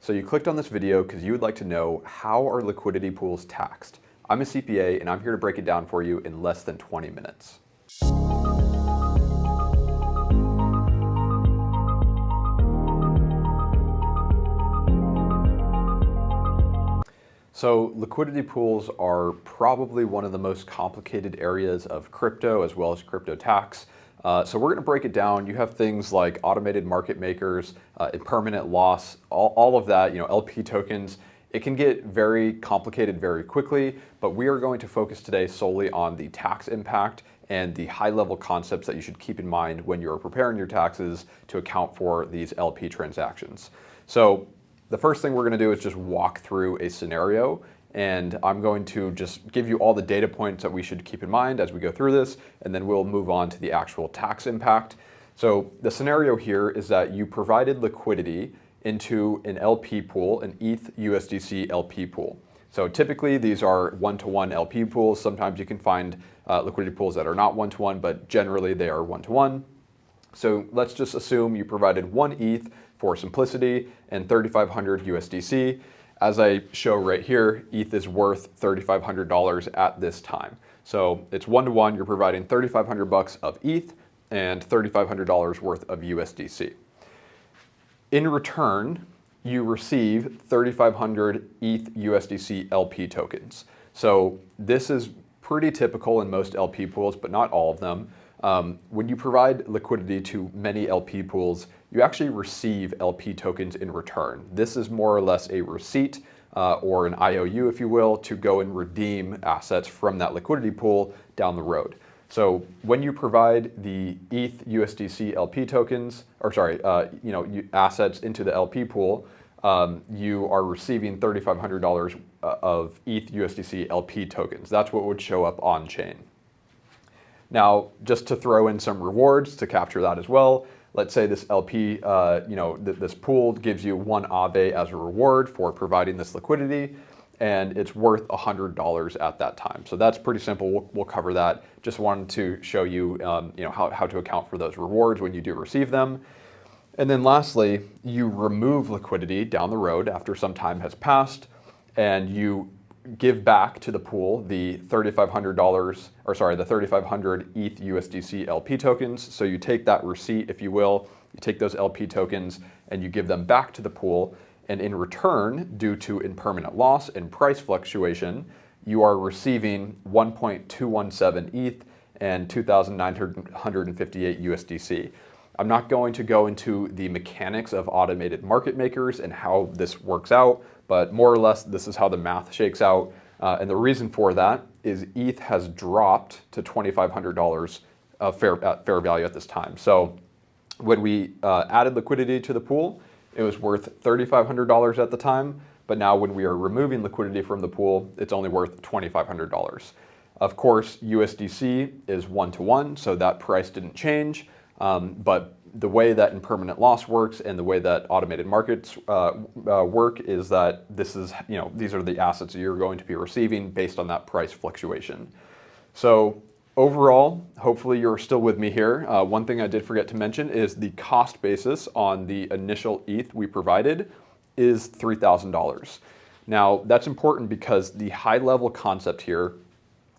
So you clicked on this video because you would like to know how are liquidity pools taxed. I'm a CPA and I'm here to break it down for you in less than 20 minutes. So liquidity pools are probably one of the most complicated areas of crypto as well as crypto tax. So we're going to break it down. You have things like automated market makers, impermanent loss, all of that, LP tokens. It can get very complicated very quickly, but we are going to focus today solely on the tax impact and the high-level concepts that you should keep in mind when you're preparing your taxes to account for these LP transactions. So the first thing we're going to do is just walk through a scenario, and I'm going to just give you all the data points that we should keep in mind as we go through this, and then we'll move on to the actual tax impact. So the scenario here is that you provided liquidity into an LP pool, an ETH USDC LP pool. So typically these are one-to-one LP pools. Sometimes you can find liquidity pools that are not one-to-one, but generally they are one-to-one. So let's just assume you provided one ETH for simplicity and 3,500 USDC. As I show right here, ETH is worth $3,500 at this time. So it's one-to-one, you're providing 3,500 bucks of ETH and $3,500 worth of USDC. In return, you receive 3,500 ETH USDC LP tokens. So this is pretty typical in most LP pools, but not all of them. When you provide liquidity to many LP pools, you actually receive LP tokens in return. This is more or less a receipt or an IOU, if you will, to go and redeem assets from that liquidity pool down the road. So when you provide the ETH USDC LP tokens, assets into the LP pool, you are receiving $3,500 of ETH USDC LP tokens. That's what would show up on chain. Now, just to throw in some rewards to capture that as well, let's say this LP, this pool gives you one Aave as a reward for providing this liquidity, and it's worth $100 at that time. So that's pretty simple. We'll cover that. Just wanted to show you, how to account for those rewards when you do receive them. And then lastly, you remove liquidity down the road after some time has passed, and you give back to the pool the the 3,500 ETH USDC LP tokens. So you take that receipt, if you will, you take those LP tokens and you give them back to the pool. And in return, due to impermanent loss and price fluctuation, you are receiving 1.217 ETH and 2,958 USDC. I'm not going to go into the mechanics of automated market makers and how this works out, but more or less this is how the math shakes out. And the reason for that is ETH has dropped to $2,500 at fair value at this time. So when we added liquidity to the pool, it was worth $3,500 at the time, but now when we are removing liquidity from the pool, it's only worth $2,500. Of course, USDC is one-to-one, so that price didn't change. But the way that impermanent loss works and the way that automated markets work is that these are the assets that you're going to be receiving based on that price fluctuation. So overall, hopefully you're still with me here. One thing I did forget to mention is the cost basis on the initial ETH we provided is $3,000. Now that's important because the high level concept here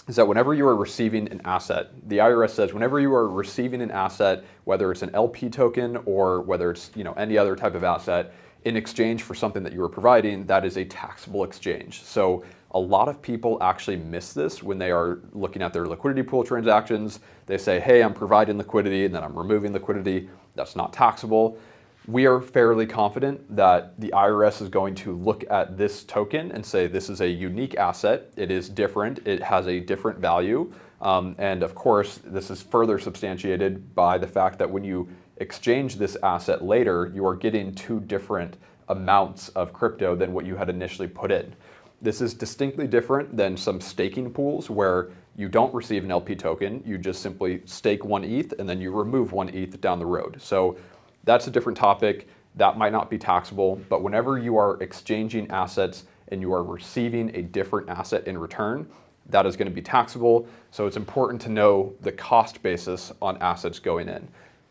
is that whenever you are receiving an asset, the IRS says whenever you are receiving an asset, whether it's an LP token or whether it's any other type of asset, in exchange for something that you are providing, that is a taxable exchange. So a lot of people actually miss this when they are looking at their liquidity pool transactions. They say, hey, I'm providing liquidity and then I'm removing liquidity. That's not taxable. We are fairly confident that the IRS is going to look at this token and say this is a unique asset. It is different. It has a different value. And of course, this is further substantiated by the fact that when you exchange this asset later, you are getting two different amounts of crypto than what you had initially put in. This is distinctly different than some staking pools where you don't receive an LP token. You just simply stake one ETH and then you remove one ETH down the road. So that's a different topic. That might not be taxable, but whenever you are exchanging assets and you are receiving a different asset in return, that is going to be taxable. So it's important to know the cost basis on assets going in.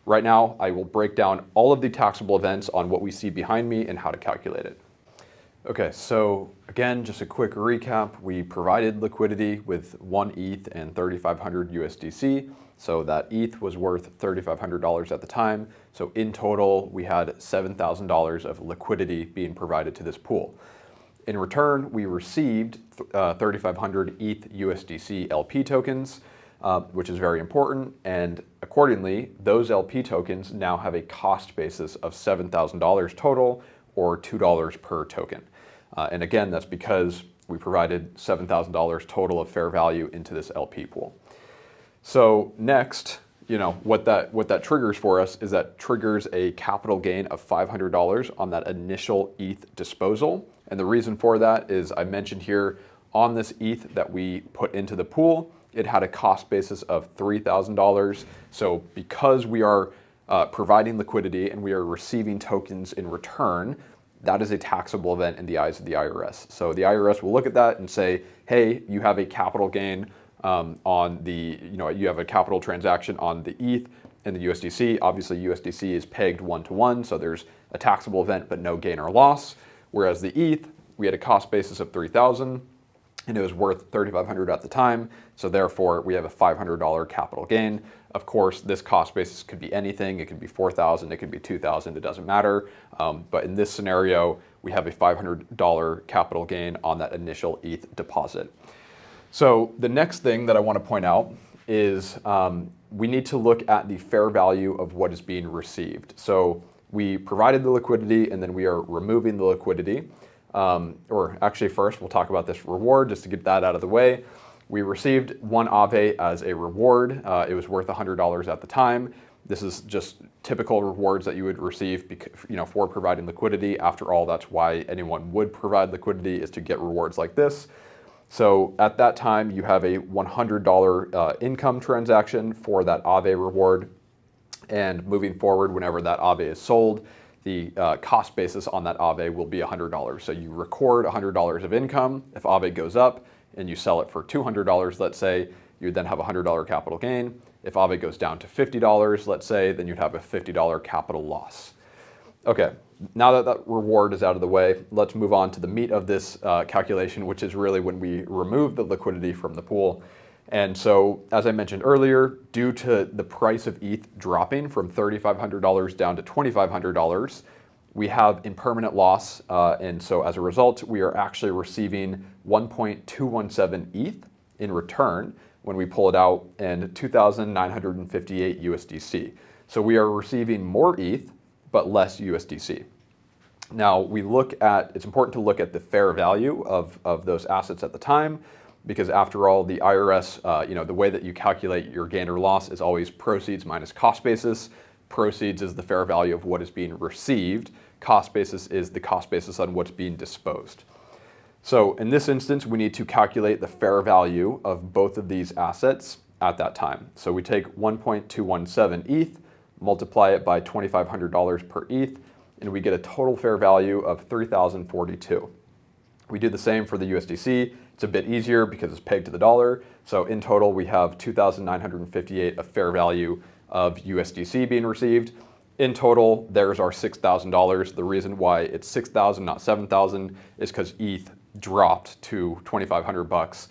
Right now, I will break down all of the taxable events on what we see behind me and how to calculate it. Okay, so again, just a quick recap. We provided liquidity with 1 ETH and 3,500 USDC. So that ETH was worth $3,500 at the time. So in total, we had $7,000 of liquidity being provided to this pool. In return, we received 3,500 ETH USDC LP tokens, which is very important. And accordingly, those LP tokens now have a cost basis of $7,000 total, or $2 per token. And again, that's because we provided $7,000 total of fair value into this LP pool. So next, what that triggers for us is that triggers a capital gain of $500 on that initial ETH disposal. And the reason for that is I mentioned here on this ETH that we put into the pool, it had a cost basis of $3,000. So because we are providing liquidity and we are receiving tokens in return, that is a taxable event in the eyes of the IRS. So the IRS will look at that and say, hey, you have a capital gain on the, you have a capital transaction on the ETH and the USDC. Obviously USDC is pegged 1-to-1, so there's a taxable event but no gain or loss. Whereas the ETH, we had a cost basis of $3,000 and it was worth $3,500 at the time. So therefore we have a $500 capital gain. Of course, this cost basis could be anything. It could be $4,000, it could be $2,000, it doesn't matter. But in this scenario, we have a $500 capital gain on that initial ETH deposit. So the next thing that I want to point out is we need to look at the fair value of what is being received. So we provided the liquidity and then we are removing the liquidity. Or actually first, we'll talk about this reward just to get that out of the way. We received 1 Aave as a reward. It was worth $100 at the time. This is just typical rewards that you would receive for providing liquidity. After all, that's why anyone would provide liquidity, is to get rewards like this. So at that time, you have a $100 income transaction for that Aave reward. And moving forward, whenever that Aave is sold, the cost basis on that Aave will be $100. So you record $100 of income. If Aave goes up and you sell it for $200, let's say, you would then have a $100 capital gain. If Aave goes down to $50, let's say, then you'd have a $50 capital loss. Okay, now that that reward is out of the way, let's move on to the meat of this calculation, which is really when we remove the liquidity from the pool. And so, as I mentioned earlier, due to the price of ETH dropping from $3,500 down to $2,500, we have impermanent loss. And so as a result, we are actually receiving 1.217 ETH in return when we pull it out, and 2,958 USDC. So we are receiving more ETH, but less USDC. Now it's important to look at the fair value of those assets at the time, because after all, the IRS, the way that you calculate your gain or loss is always proceeds minus cost basis. Proceeds is the fair value of what is being received. Cost basis is the cost basis on what's being disposed. So in this instance, we need to calculate the fair value of both of these assets at that time. So we take 1.217 ETH, multiply it by $2,500 per ETH, and we get a total fair value of 3,042. We do the same for the USDC. It's a bit easier because it's pegged to the dollar. So in total, we have 2,958 of fair value of USDC being received. In total, there's our $6,000. The reason why it's 6,000, not 7,000, is because ETH dropped to 2,500 bucks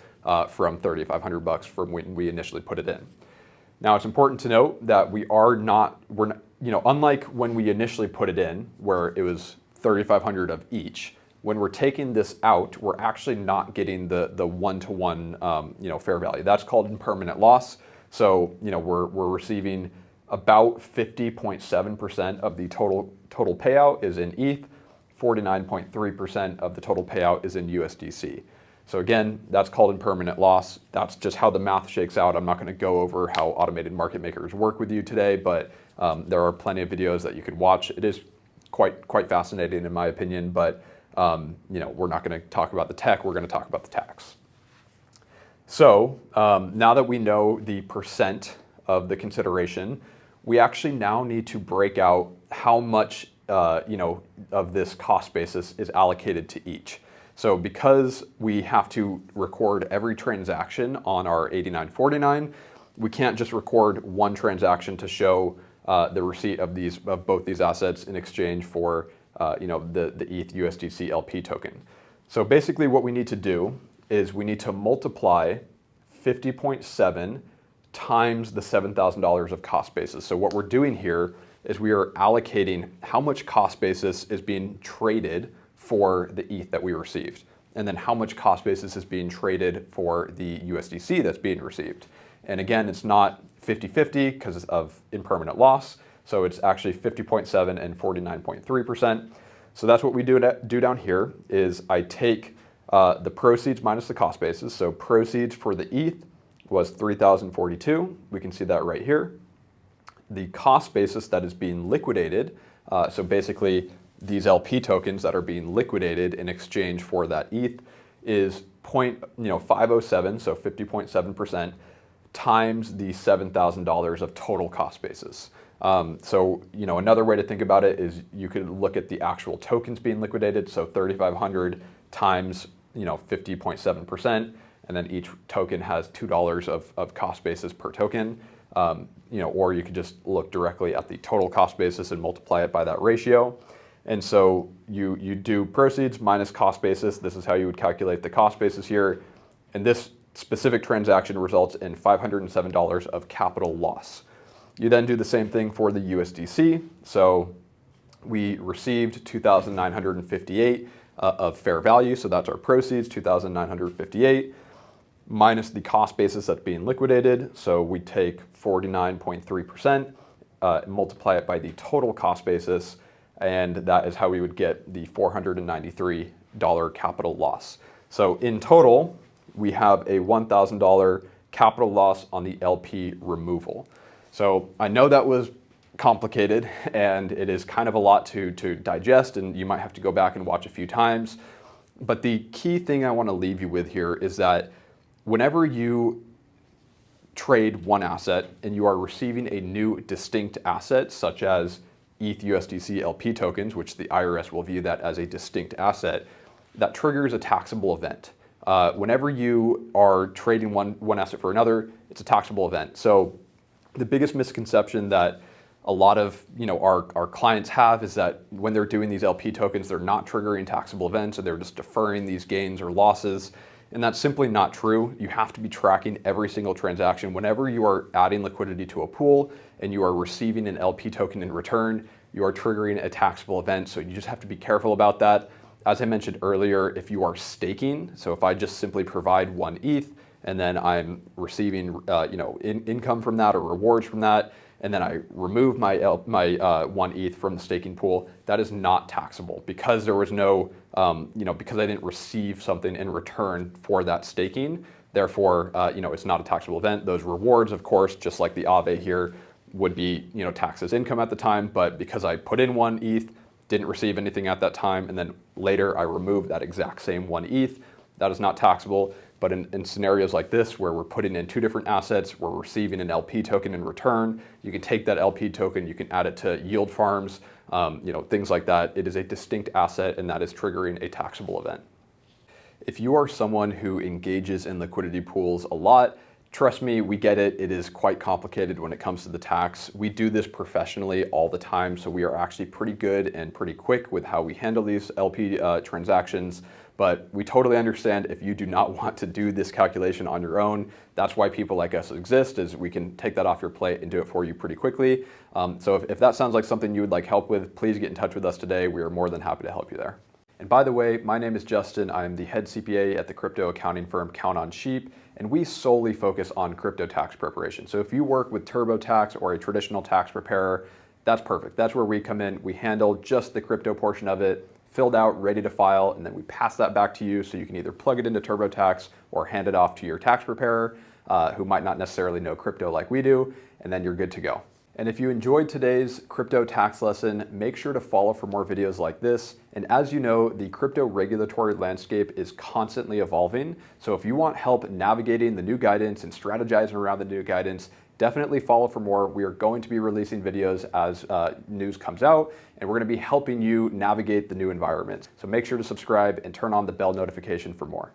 from 3,500 bucks from when we initially put it in. Now, it's important to note that we're not, unlike when we initially put it in, where it was 3,500 of each, when we're taking this out, we're actually not getting the one-to-one, fair value. That's called impermanent loss. So, we're receiving about 50.7% of the total payout is in ETH, 49.3% of the total payout is in USDC. So again, that's called impermanent loss. That's just how the math shakes out. I'm not going to go over how automated market makers work with you today, but there are plenty of videos that you can watch. It is quite fascinating in my opinion, but we're not going to talk about the tech. We're going to talk about the tax. So now that we know the percent of the consideration, we actually now need to break out how much of this cost basis is allocated to each. So because we have to record every transaction on our 8949, we can't just record one transaction to show the receipt of both these assets in exchange for the ETH USDC LP token. So basically what we need to do is we need to multiply 50.7 times the $7,000 of cost basis. So what we're doing here is we are allocating how much cost basis is being traded for the ETH that we received, and then how much cost basis is being traded for the USDC that's being received. And again, it's not 50-50 because of impermanent loss. So it's actually 50.7 and 49.3%. So that's what we do down here is I take the proceeds minus the cost basis. So proceeds for the ETH was 3,042. We can see that right here. The cost basis that is being liquidated, so basically these LP tokens that are being liquidated in exchange for that ETH is 507, so 50.7%, times the $7,000 of total cost basis. So another way to think about it is you could look at the actual tokens being liquidated, so 3,500 times 50.7%, and then each token has $2 of cost basis per token. Or you could just look directly at the total cost basis and multiply it by that ratio. And so you do proceeds minus cost basis. This is how you would calculate the cost basis here. And this specific transaction results in $507 of capital loss. You then do the same thing for the USDC. So we received 2,958 of fair value. So that's our proceeds, 2,958. Minus the cost basis that's being liquidated. So we take 49.3%, multiply it by the total cost basis, and that is how we would get the $493 capital loss. So in total, we have a $1,000 capital loss on the LP removal. So I know that was complicated and it is kind of a lot to digest, and you might have to go back and watch a few times. But the key thing I want to leave you with here is that whenever you trade one asset and you are receiving a new distinct asset, such as ETH USDC LP tokens, which the IRS will view that as a distinct asset, that triggers a taxable event. Whenever you are trading one asset for another, it's a taxable event. So the biggest misconception that a lot of our clients have is that when they're doing these LP tokens, they're not triggering taxable events, or they're just deferring these gains or losses. And that's simply not true. You have to be tracking every single transaction. Whenever you are adding liquidity to a pool and you are receiving an LP token in return, you are triggering a taxable event. So you just have to be careful about that. As I mentioned earlier, if you are staking, so if I just simply provide one ETH and then I'm receiving income from that or rewards from that, and then I remove my one ETH from the staking pool, that is not taxable because there was no, because I didn't receive something in return for that staking. Therefore, it's not a taxable event. Those rewards, of course, just like the Aave here, would be taxed as income at the time. But because I put in one ETH, didn't receive anything at that time, and then later I removed that exact same one ETH, that is not taxable. But in scenarios like this, where we're putting in two different assets, we're receiving an LP token in return, you can take that LP token, you can add it to yield farms, things like that. It is a distinct asset, and that is triggering a taxable event. If you are someone who engages in liquidity pools a lot, trust me, we get it. It is quite complicated when it comes to the tax. We do this professionally all the time, so we are actually pretty good and pretty quick with how we handle these LP transactions. But we totally understand if you do not want to do this calculation on your own. That's why people like us exist, is we can take that off your plate and do it for you pretty quickly. So if that sounds like something you would like help with, please get in touch with us today. We are more than happy to help you there. And by the way, my name is Justin. I am the head CPA at the crypto accounting firm CountonsheepYT, and we solely focus on crypto tax preparation. So if you work with TurboTax or a traditional tax preparer, that's perfect. That's where we come in. We handle just the crypto portion of it, filled out, ready to file, and then we pass that back to you so you can either plug it into TurboTax or hand it off to your tax preparer who might not necessarily know crypto like we do, and then you're good to go. And if you enjoyed today's crypto tax lesson, make sure to follow for more videos like this. And as you know, the crypto regulatory landscape is constantly evolving. So if you want help navigating the new guidance and strategizing around the new guidance, definitely follow for more. We are going to be releasing videos as news comes out, and we're going to be helping you navigate the new environment. So make sure to subscribe and turn on the bell notification for more.